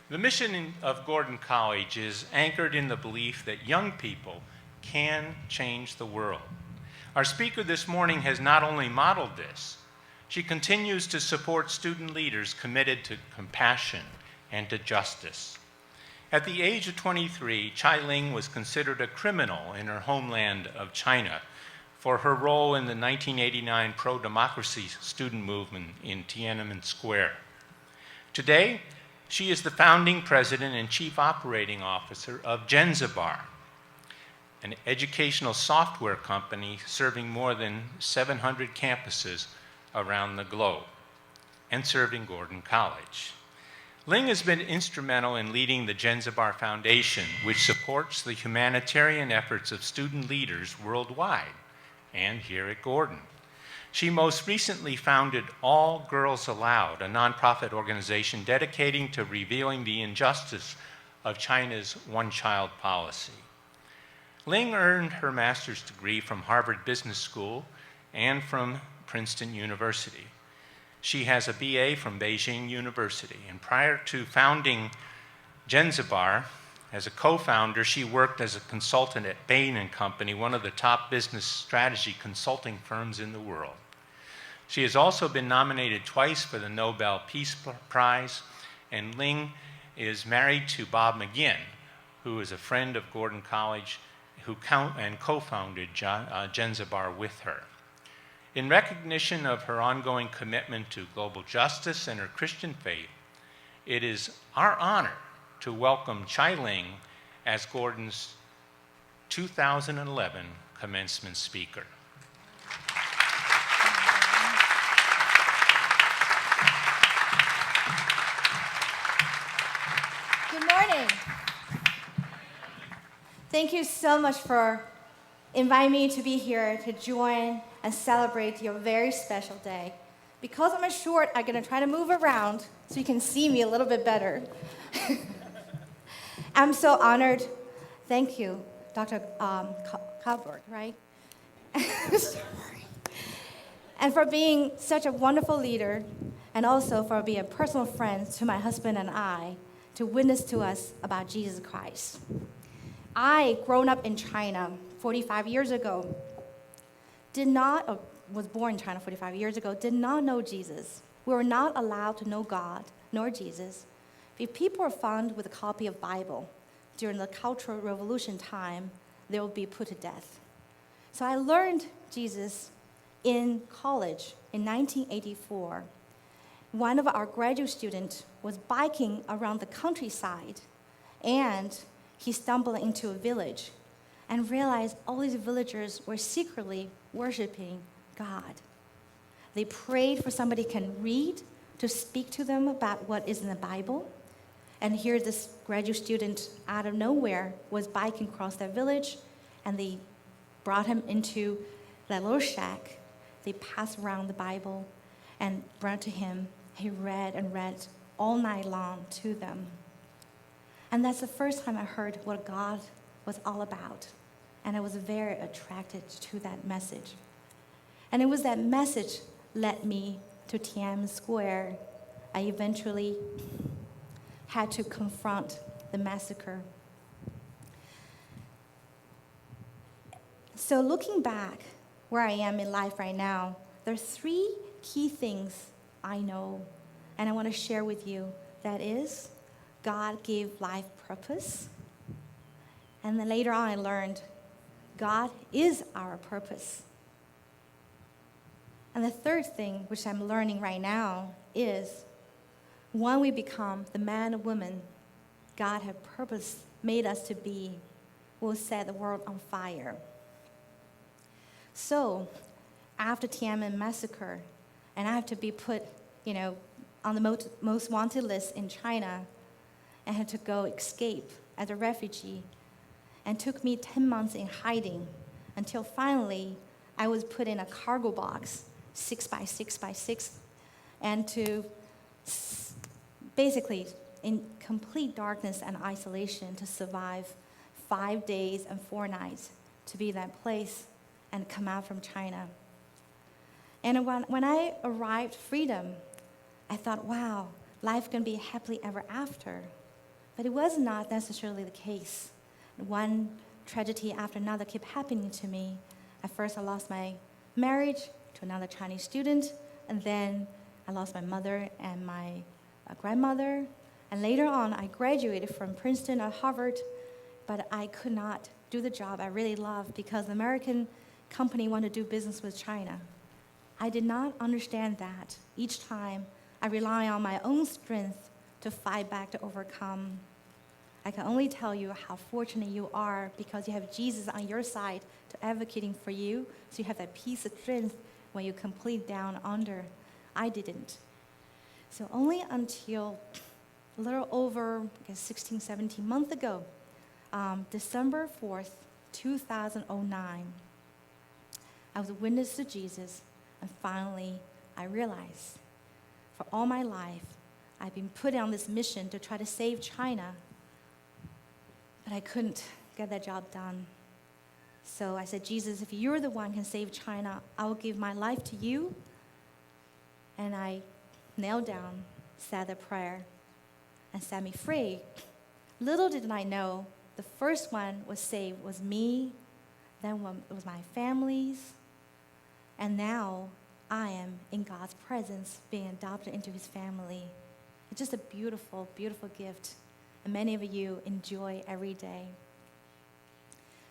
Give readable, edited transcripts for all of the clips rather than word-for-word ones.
The mission of Gordon College is anchored in the belief that young people can change the world. Our speaker this morning has not only modeled this, she continues to support student leaders committed to compassion and to justice. At the age of 23, Ling was considered a criminal in her homeland of China for her role in the 1989 pro-democracy student movement in Tiananmen Square. Today, she is the founding president and chief operating officer of Jenzabar, an educational software company serving more than 700 campuses around the globe and serving Gordon College. Ling has been instrumental in leading the Jenzabar Foundation, which supports the humanitarian efforts of student leaders worldwide and here at Gordon. She most recently founded All Girls Allowed, a nonprofit organization dedicating to revealing the injustice of China's one-child policy. Ling earned her master's degree from Harvard Business School and from Princeton University. She has a BA from Beijing University, and prior to founding Jenzabar, as a co-founder, she worked as a consultant at Bain & Company, one of the top business strategy consulting firms in the world. She has also been nominated twice for the Nobel Peace Prize, and Ling is married to Bob McGinn, who is a friend of Gordon College and co-founded Jenzabar with her. In recognition of her ongoing commitment to global justice and her Christian faith, it is our honor to welcome Ling as Gordon's 2011 commencement speaker. Good morning. Thank you so much for inviting me to be here to join and celebrate your very special day. Because I'm short, I'm going to try to move around so you can see me a little bit better. I'm so honored. Thank you, Dr. Cofounder, right? Sorry. And for being such a wonderful leader, and also for being a personal friend to my husband and I, to witness to us about Jesus Christ. I, grown up in China 45 years ago, was born in China 45 years ago, did not know Jesus. We were not allowed to know God nor Jesus. If people were found with a copy of Bible during the Cultural Revolution time, they would be put to death. So I learned Jesus in college in 1984. One of our graduate students was biking around the countryside, and he stumbled into a village and realized all these villagers were secretly worshiping God. They prayed for somebody can read to speak to them about what is in the Bible. And here this graduate student out of nowhere was biking across that village, and they brought him into that little shack. They passed around the Bible and brought to him. He read and read all night long to them. And that's the first time I heard what God was all about. And I was very attracted to that message. And it was that message led me to Tiananmen Square. I eventually had to confront the massacre. So looking back where I am in life right now, there are 3 key things I know, and I want to share with you. That is, God gave life purpose. And then later on I learned God is our purpose. And the third thing, which I'm learning right now, is when we become the man or woman God had purpose made us to be, we'll set the world on fire. So, after Tiananmen massacre, and I have to be put, on the most wanted list in China, I had to go escape as a refugee. And took me 10 months in hiding until finally I was put in a cargo box, 6 by 6 by 6, and to basically in complete darkness and isolation to survive 5 days and 4 nights to be in that place and come out from China. And when I arrived freedom, I thought, wow, life can be happily ever after. But it was not necessarily the case. One tragedy after another kept happening to me. At first, I lost my marriage to another Chinese student, and then I lost my mother and my grandmother. And later on, I graduated from Princeton or Harvard, but I could not do the job I really loved because the American company wanted to do business with China. I did not understand that. Each time, I rely on my own strength to fight back, to overcome. I can only tell you how fortunate you are because you have Jesus on your side to advocating for you, so you have that peace of strength when you complete down under. I didn't. So only until a little over, 16, 17 months ago, December 4th, 2009, I was a witness to Jesus, and finally I realized for all my life, I've been put on this mission to try to save China, but I couldn't get that job done. So I said, Jesus, if you're the one who can save China, I will give my life to you. And I knelt down, said a prayer, and set me free. Little did I know, the first one was saved was me, then it was my families, and now I am in God's presence, being adopted into his family. It's just a beautiful, beautiful gift, and many of you enjoy every day.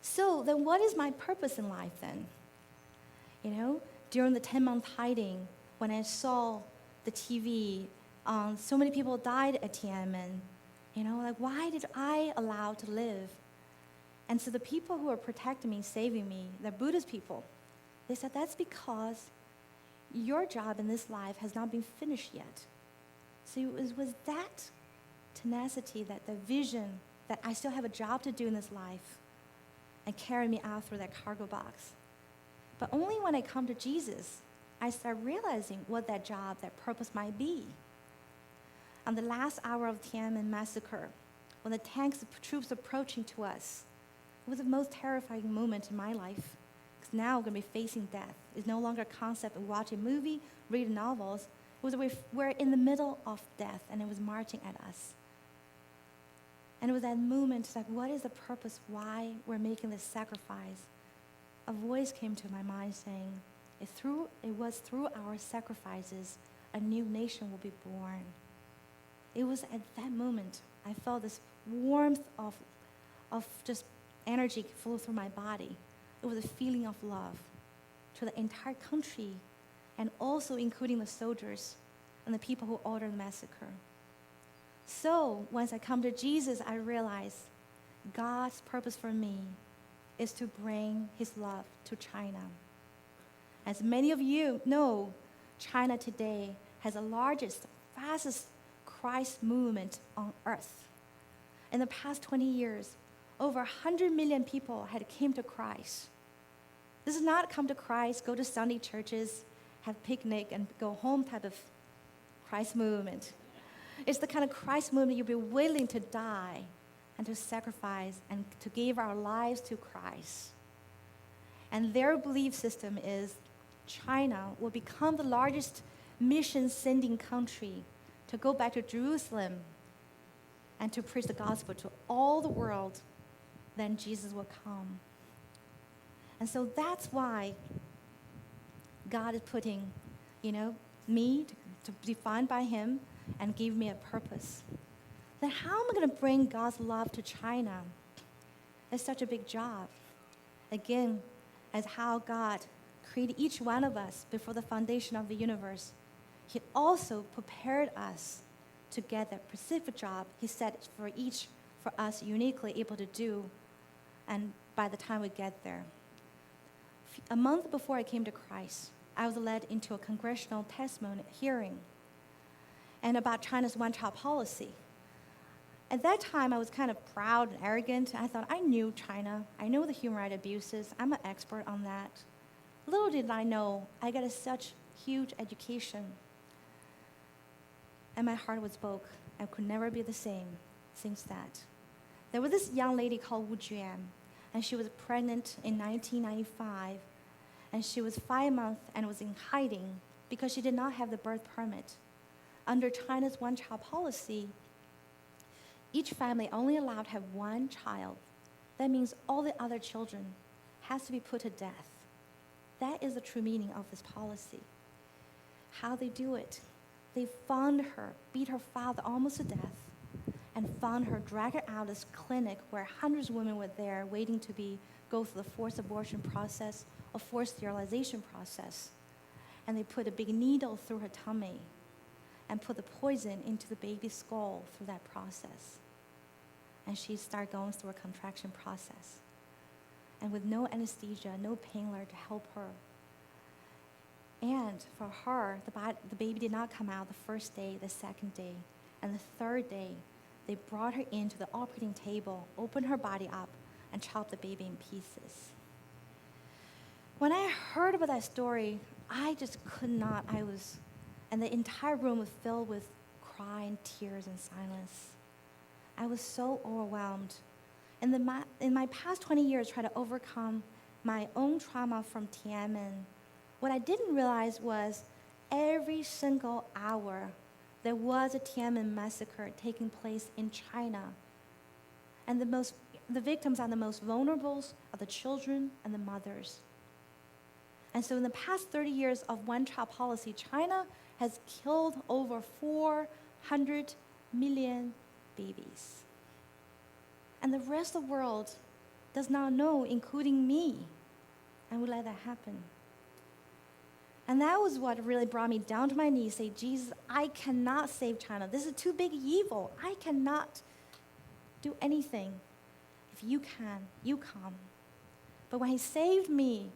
So then what is my purpose in life then? During the 10-month hiding, when I saw the TV, so many people died at Tiananmen, why did I allow to live? And so the people who are protecting me, saving me, the Buddhist people, they said, that's because your job in this life has not been finished yet. So it was that tenacity, that the vision that I still have a job to do in this life, and carry me out through that cargo box. But only when I come to Jesus, I start realizing what that job, that purpose might be. On the last hour of Tiananmen massacre, when the tanks, troops approaching to us, it was the most terrifying moment in my life. Because now we're going to be facing death. It's no longer a concept of watching a movie, reading novels. It was we're in the middle of death, and it was marching at us. And it was that moment, like, what is the purpose? Why we're making this sacrifice? A voice came to my mind saying, it was through our sacrifices a new nation will be born. It was at that moment I felt this warmth of just energy flow through my body. It was a feeling of love to the entire country, and also including the soldiers and the people who ordered the massacre. So once I come to Jesus, I realize God's purpose for me is to bring his love to China. As many of you know, China today has the largest, fastest Christ movement on earth. In the past 20 years, over 100 million people had came to Christ. This is not come to Christ, go to Sunday churches, have picnic, and go home type of Christ movement. It's the kind of Christ movement you'll be willing to die and to sacrifice and to give our lives to Christ. And their belief system is China will become the largest mission-sending country to go back to Jerusalem and to preach the gospel to all the world. Then Jesus will come. And so that's why God is putting, me to be defined by him and give me a purpose. Then how am I going to bring God's love to China? It's such a big job. Again, as how God created each one of us before the foundation of the universe, he also prepared us to get that specific job he set for us uniquely able to do, and by the time we get there. A month before I came to Christ, I was led into a congressional testimony hearing and about China's one-child policy. At that time, I was kind of proud and arrogant. I thought I knew China. I know the human rights abuses. I'm an expert on that. Little did I know, I got such huge education. And my heart was broke. I could never be the same since that. There was this young lady called Wu Juan, and she was pregnant in 1995, and she was 5 months and was in hiding because she did not have the birth permit. Under China's one-child policy, each family only allowed to have one child. That means all the other children has to be put to death. That is the true meaning of this policy. How they do it, they found her, beat her father almost to death, and found her, drag her out of this clinic where hundreds of women were there waiting to go through the forced abortion process or forced sterilization process. And they put a big needle through her tummy and put the poison into the baby's skull through that process. And she started going through a contraction process. And with no anesthesia, no painkiller to help her. And for her, the baby did not come out the first day, the second day, and the third day. They brought her into the operating table, opened her body up, and chopped the baby in pieces. When I heard about that story, I just could not. And the entire room was filled with crying, tears, and silence. I was so overwhelmed. In my past 20 years, trying to overcome my own trauma from Tiananmen, what I didn't realize was every single hour there was a Tiananmen massacre taking place in China. And the victims are the most vulnerable are the children and the mothers. And so in the past 30 years of one-child policy, China has killed over 400 million babies. And the rest of the world does not know, including me, and we let that happen. And that was what really brought me down to my knees, say, Jesus, I cannot save China. This is too big evil. I cannot do anything. If you can, you come. But when he saved me,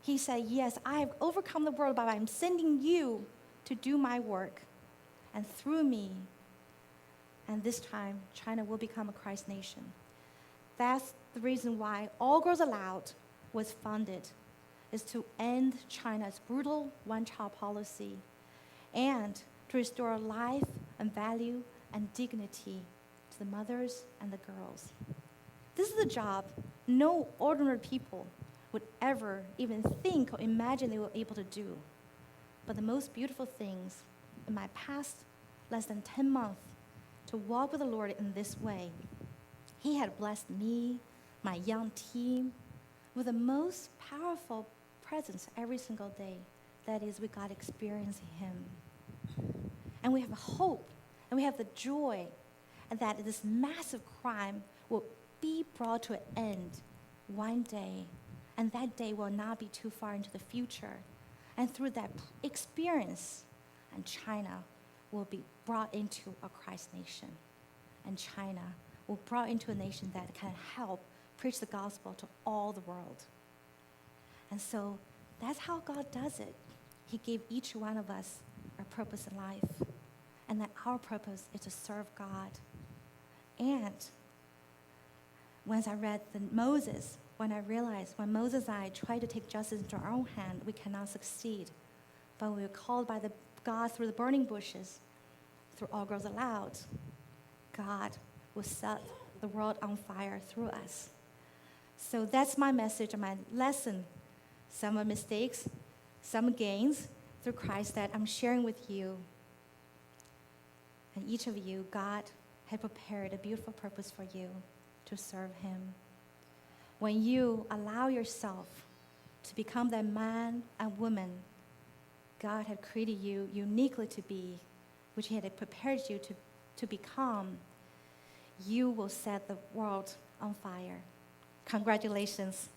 he said, yes, I have overcome the world, but I'm sending you to do my work. And through me, and this time, China will become a Christ nation. That's the reason why All Girls Aloud was funded, is to end China's brutal one-child policy and to restore life and value and dignity to the mothers and the girls. This is a job no ordinary people would ever even think or imagine they were able to do. But the most beautiful things in my past less than 10 months to walk with the Lord in this way, he had blessed me, my young team, with the most powerful presence every single day. That is, we got experiencing him. And we have hope, and we have the joy, and that this massive crime will be brought to an end one day, and that day will not be too far into the future. And through that experience, and China will be brought into a Christ nation, and China will be brought into a nation that can help preach the gospel to all the world. And so that's how God does it. He gave each one of us a purpose in life, and that our purpose is to serve God. And once I read Moses, when I realized when Moses and I tried to take justice into our own hand, we cannot succeed. But we were called by God through the burning bushes, through All Girls Aloud. God will set the world on fire through us. So that's my message and my lesson. Some are mistakes, some gains through Christ that I'm sharing with you. And each of you, God had prepared a beautiful purpose for you to serve him. When you allow yourself to become that man and woman God had created you uniquely to be, which he had prepared you to become, you will set the world on fire. Congratulations.